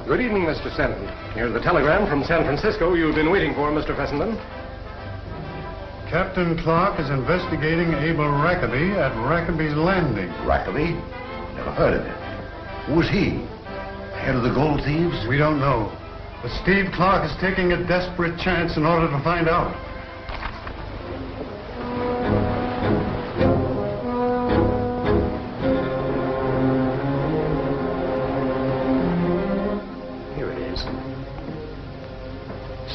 Good evening, Mr. Stanton. Here's the telegram from San Francisco you've been waiting for, Mr. Fessenden. Captain Clark is investigating Abel Rackaby at Rackaby's Landing. Rackaby? Never heard of him. Who's he? Head of the gold thieves? We don't know. But Steve Clark is taking a desperate chance in order to find out. Here it is.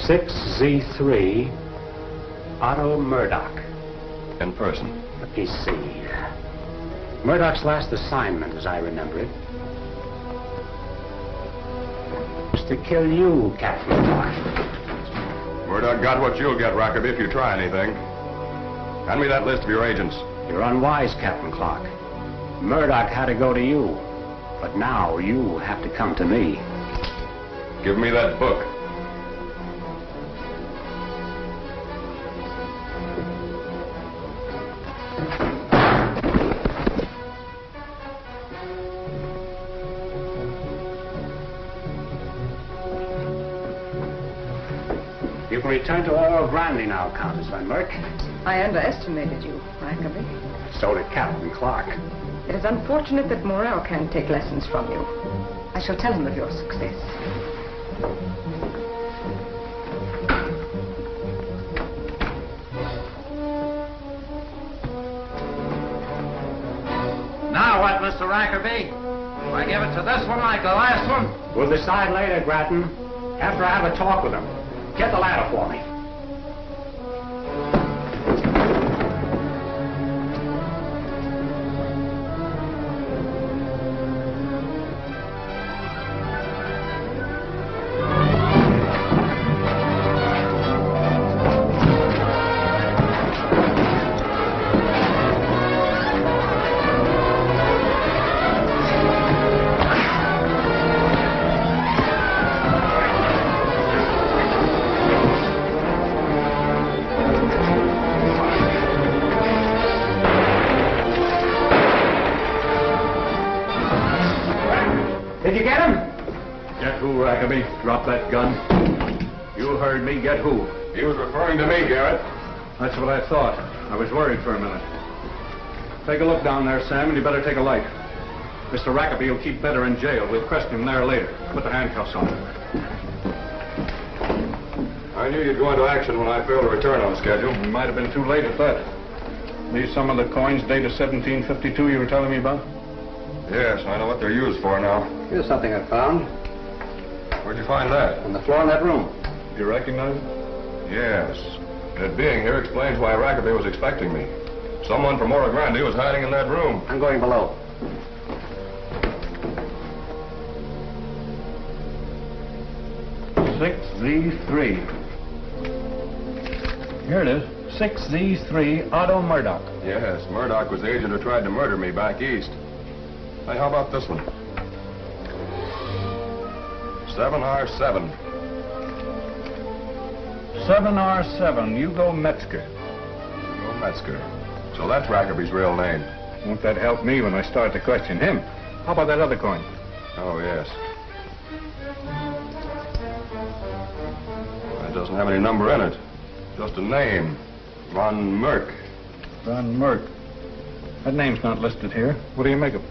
6Z3, Otto Murdoch. In person. Let me see. Murdoch's last assignment, as I remember it, was to kill you, Captain Clark. Murdoch got what you'll get, Rackaby, if you try anything. Hand me that list of your agents. You're unwise, Captain Clark. Murdoch had to go to you, but now you have to come to me. Give me that book. You can return to Oro Grande now, Countess Van Merck. I underestimated you, Rackaby. So did Captain Clark. It is unfortunate that Morel can't take lessons from you. I shall tell him of your success. Now what, Mr. Rackaby? Do I give it to this one like the last one? We'll decide later, Grattan, after I have a talk with him. Get the ladder for me. Did you get him? Get who, Rackaby? Drop that gun. You heard me. Get who? He was referring to me, Garrett. That's what I thought. I was worried for a minute. Take a look down there, Sam, and you better take a light. Mr. Rackaby will keep better in jail. We'll question him there later. Put the handcuffs on him. I knew you'd go into action when I failed to return on schedule. We might have been too late at that. These some of the coins dated 1752 you were telling me about? Yes, I know what they're used for now. Here's something I found Where'd you find that? on the floor in that room. You recognize it? Yes. It being here explains why Rackaby was expecting me. Someone from Oro Grande was hiding in that room. I'm going below. Z3. Here it is. 6Z3, Otto Murdoch. Yes, Murdoch was the agent who tried to murder me back east. Hey, how about this one? 7R7. 7R7, Hugo Metzger. Hugo Metzger. So that's Rackaby's real name. Won't that help me when I start to question him? How about that other coin? Oh, yes. That doesn't have any number in it. Just a name. Von Merck. Von Merck. That name's not listed here. What do you make of it?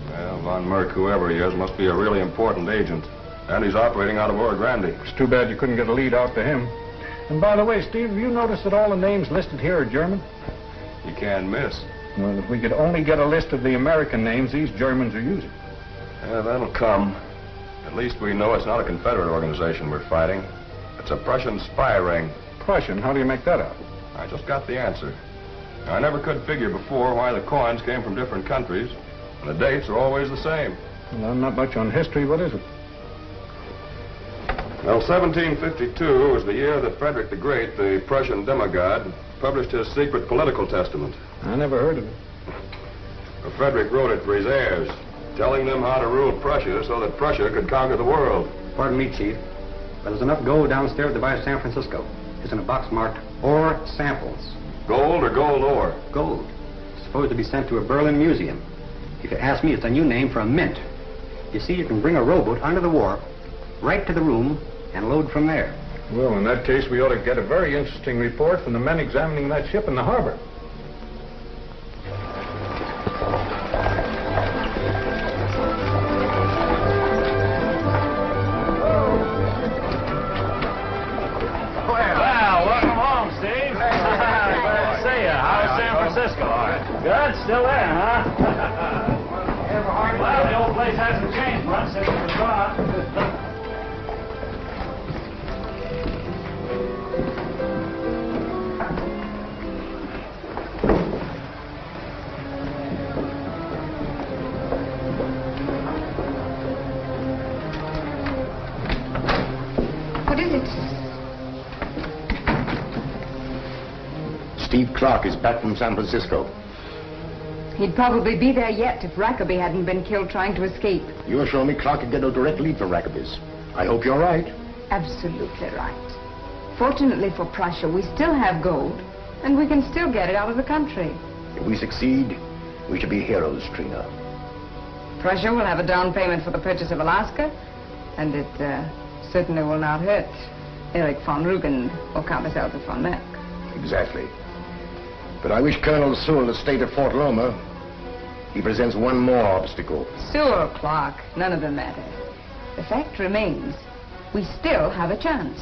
Well, Von Merck, whoever he is, must be a really important agent. And he's operating out of Oro Grande. It's too bad you couldn't get a lead out to him. And by the way, Steve, have you noticed that all the names listed here are German? You can't miss. Well, if we could only get a list of the American names these Germans are using. Yeah, that'll come. At least we know it's not a Confederate organization we're fighting. It's a Prussian spy ring. Prussian? How do you make that out? I just got the answer. I never could figure before why the coins came from different countries, and the dates are always the same. Well, I'm not much on history. What is it? Well, 1752 was the year that Frederick the Great, the Prussian demigod, published his secret political testament. I never heard of it. Well, Frederick wrote it for his heirs, telling them how to rule Prussia so that Prussia could conquer the world. Pardon me, Chief, but there's enough gold downstairs to buy San Francisco. It's in a box marked ore samples. Gold or gold ore? Gold. It's supposed to be sent to a Berlin museum. If you ask me, it's a new name for a mint. You see, you can bring a rowboat under the wharf, right to the room, and load from there. Well, in that case, we ought to get a very interesting report from the men examining that ship in the harbor. Good, still there, huh? Well, the old place hasn't changed much since it was gone. What is it? Steve Clark is back from San Francisco. He'd probably be there yet if Rackaby hadn't been killed trying to escape. You assure me Clark could get a direct lead for Rackaby's. I hope you're right. Absolutely right. Fortunately for Prussia, we still have gold, and we can still get it out of the country. If we succeed, we shall be heroes, Trina. Prussia will have a down payment for the purchase of Alaska, and it certainly will not hurt Erich von Rugen or Countess Elsa von Merck. Exactly. But I wish Colonel Sewell had stayed at Fort Loma. He presents one more obstacle. Sewell, Clark, none of them matter. The fact remains, we still have a chance.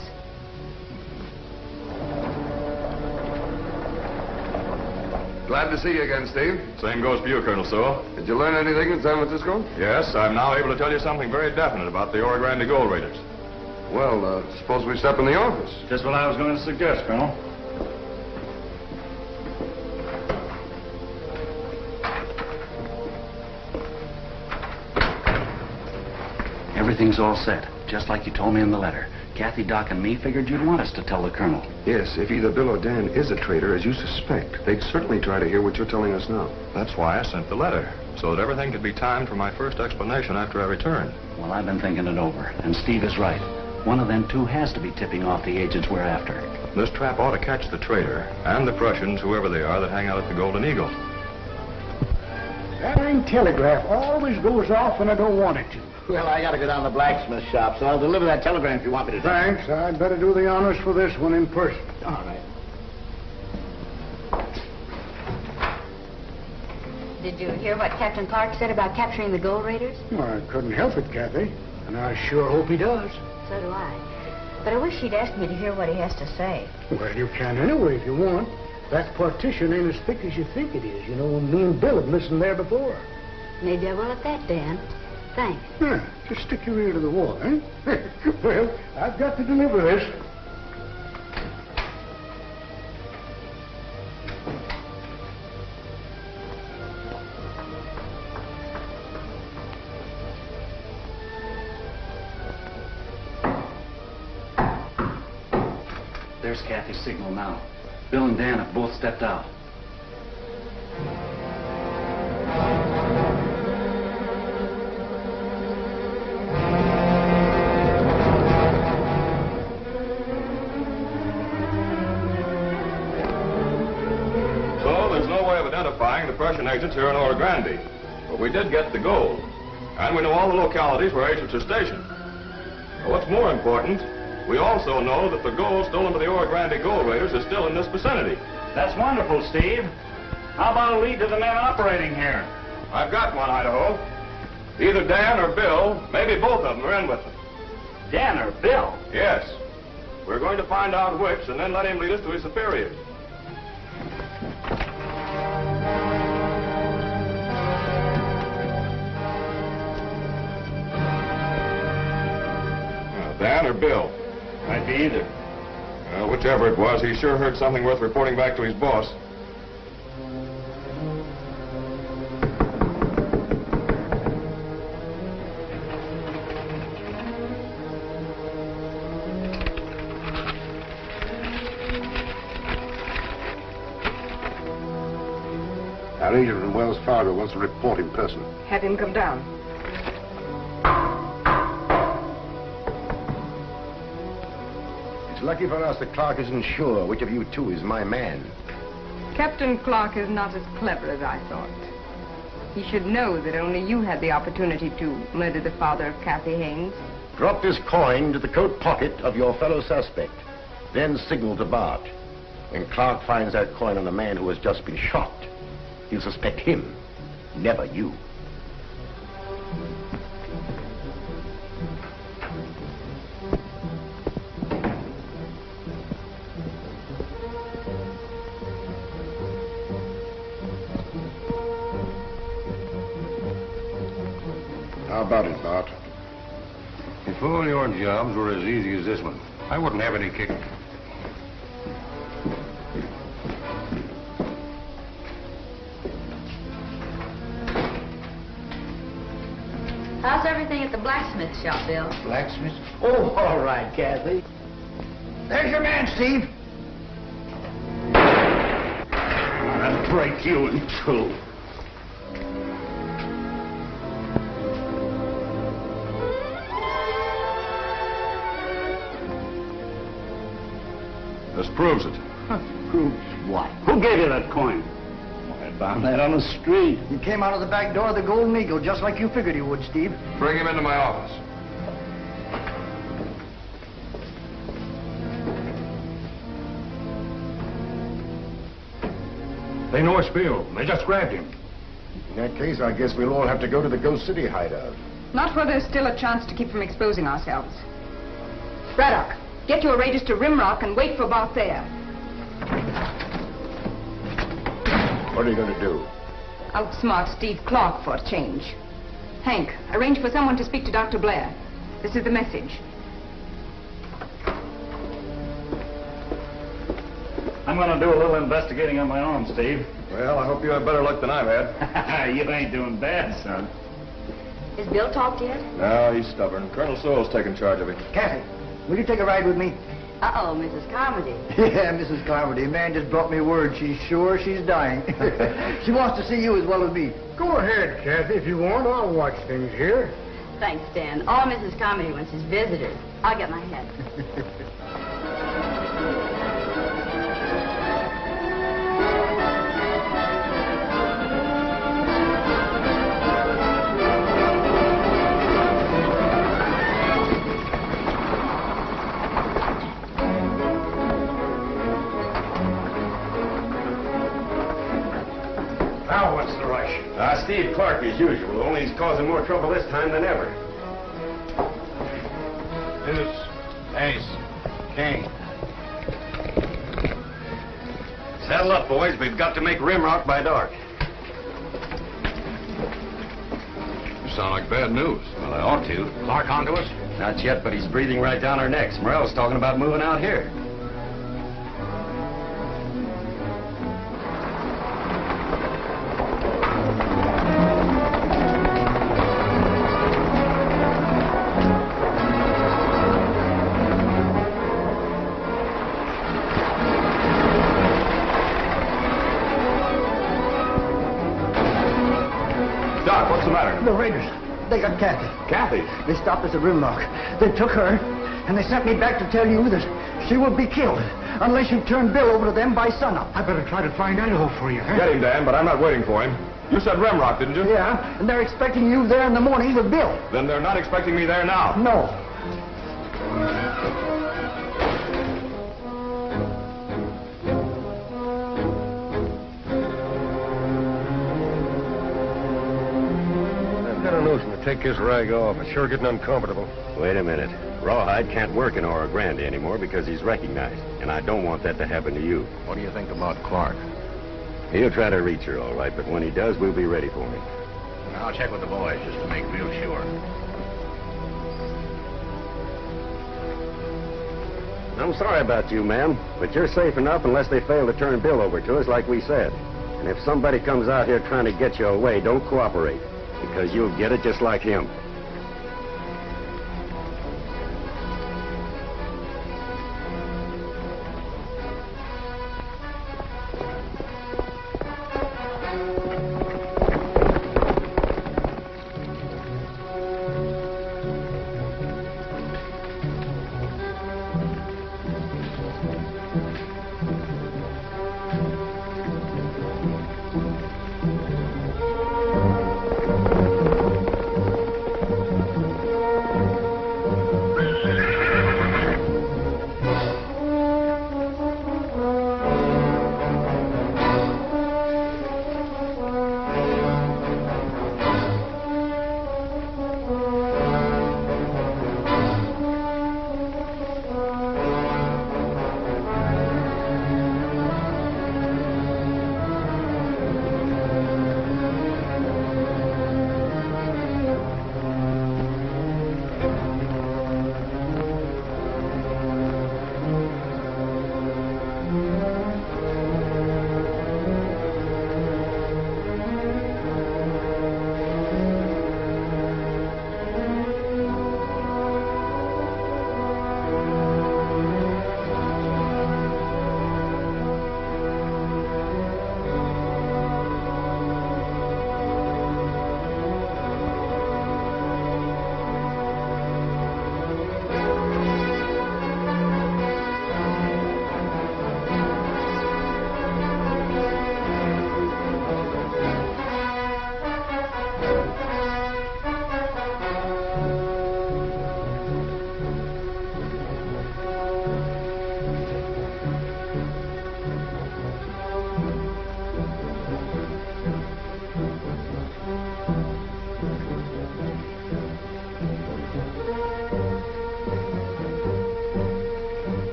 Glad to see you again, Steve. Same goes for you, Colonel Sewell. Did you learn anything in San Francisco? Yes, I'm now able to tell you something very definite about the Oro Grande gold raiders. Well, suppose we step in the office. Just what I was going to suggest, Colonel. Everything's all set, just like you told me in the letter. Kathy, Doc, and me figured you'd want us to tell the Colonel. Yes, if either Bill or Dan is a traitor, as you suspect, they'd certainly try to hear what you're telling us now. That's why I sent the letter, so that everything could be timed for my first explanation after I return. Well, I've been thinking it over, and Steve is right. One of them two has to be tipping off the agents we're after. This trap ought to catch the traitor and the Prussians, whoever they are, that hang out at the Golden Eagle. That ring telegraph always goes off when I don't want it to. Well, I gotta go down to the blacksmith shop, so I'll deliver that telegram if you want me to. Thanks. I'd better do the honors for this one in person. All right. Did you hear what Captain Clark said about capturing the gold raiders? Well, I couldn't help it, Kathy. And I sure hope he does. So do I. But I wish he'd asked me to hear what he has to say. Well, you can anyway if you want. That partition ain't as thick as you think it is. You know, me and Bill have listened there before. Maybe I will at that, Dan. Thanks. Yeah, just stick your ear to the wall, eh? Well, I've got to deliver this. There's Kathy's signal now. Bill and Dan have both stepped out. So there's no way of identifying the Prussian agents here in Oro Grande. But we did get the gold. And we know all the localities where agents are stationed. But what's more important, we also know that the gold stolen by the Oro Grande gold raiders is still in this vicinity. That's wonderful, Steve. How about a lead to the men operating here? I've got one, Idaho. Either Dan or Bill, maybe both of them are in with them. Dan or Bill? Yes. We're going to find out which and then let him lead us to his superiors. Dan or Bill? Might be either. Well, whichever it was, he sure heard something worth reporting back to his boss. Our agent from Wells Fargo wants to report in person. Have him come down. It's lucky for us that Clark isn't sure which of you two is my man. Captain Clark is not as clever as I thought. He should know that only you had the opportunity to murder the father of Kathy Haynes. Drop this coin into the coat pocket of your fellow suspect. Then signal to Bart. When Clark finds that coin on the man who has just been shot, he'll suspect him, never you. How about it, Bart? If all your jobs were as easy as this one, I wouldn't have any kick. How's everything at the blacksmith shop, Bill? Blacksmith? Oh, all right, Kathy. There's your man, Steve. I'll break you in two. This proves it. Proves what? Who gave you that coin? I found that on the street. He came out of the back door of the Golden Eagle, just like you figured he would, Steve. Bring him into my office. They know it's Bill. They just grabbed him. In that case, I guess we'll all have to go to the Ghost City hideout. Not where there's still a chance to keep from exposing ourselves. Braddock, get your raiders to Rimrock and wait for Bart there. What are you going to do? Outsmart Steve Clark for a change. Hank, arrange for someone to speak to Dr. Blair. This is the message. I'm going to do a little investigating on my own, Steve. Well, I hope you have better luck than I've had. You ain't doing bad, son. Has Bill talked yet? No, he's stubborn. Colonel Sewell's taking charge of him. Kathy, will you take a ride with me? Uh-oh, Mrs. Carmody. Yeah, Mrs. Carmody. Man just brought me word. She's sure she's dying. She wants to see you as well as me. Go ahead, Kathy, if you want. I'll watch things here. Thanks, Dan. All Mrs. Carmody wants is visitors. I'll get my hat. Now, what's the rush? Steve Clark, as usual, only he's causing more trouble this time than ever. Deuce, ace, king. Saddle up, boys. We've got to make Rimrock by dark. You sound like bad news. Well, I ought to. Clark onto us? Not yet, but he's breathing right down our necks. Morel's talking about moving out here. The Raiders, they got Kathy. Kathy? They stopped us at Rimrock. They took her, and they sent me back to tell you that she will be killed unless you turn Bill over to them by sunup. I better try to find Idaho for you, huh? Get him, Dan, but I'm not waiting for him. You said Rimrock, didn't you? Yeah, and they're expecting you there in the morning with Bill. Then they're not expecting me there now. No. Take this rag off. It's sure getting uncomfortable. Wait a minute. Rawhide can't work in Oro Grande anymore because he's recognized, and I don't want that to happen to you. What do you think about Clark? He'll try to reach her, all right, but when he does, we'll be ready for him. I'll check with the boys just to make real sure. I'm sorry about you, ma'am, but you're safe enough unless they fail to turn Bill over to us like we said. And if somebody comes out here trying to get you away, don't cooperate, because you'll get it just like him.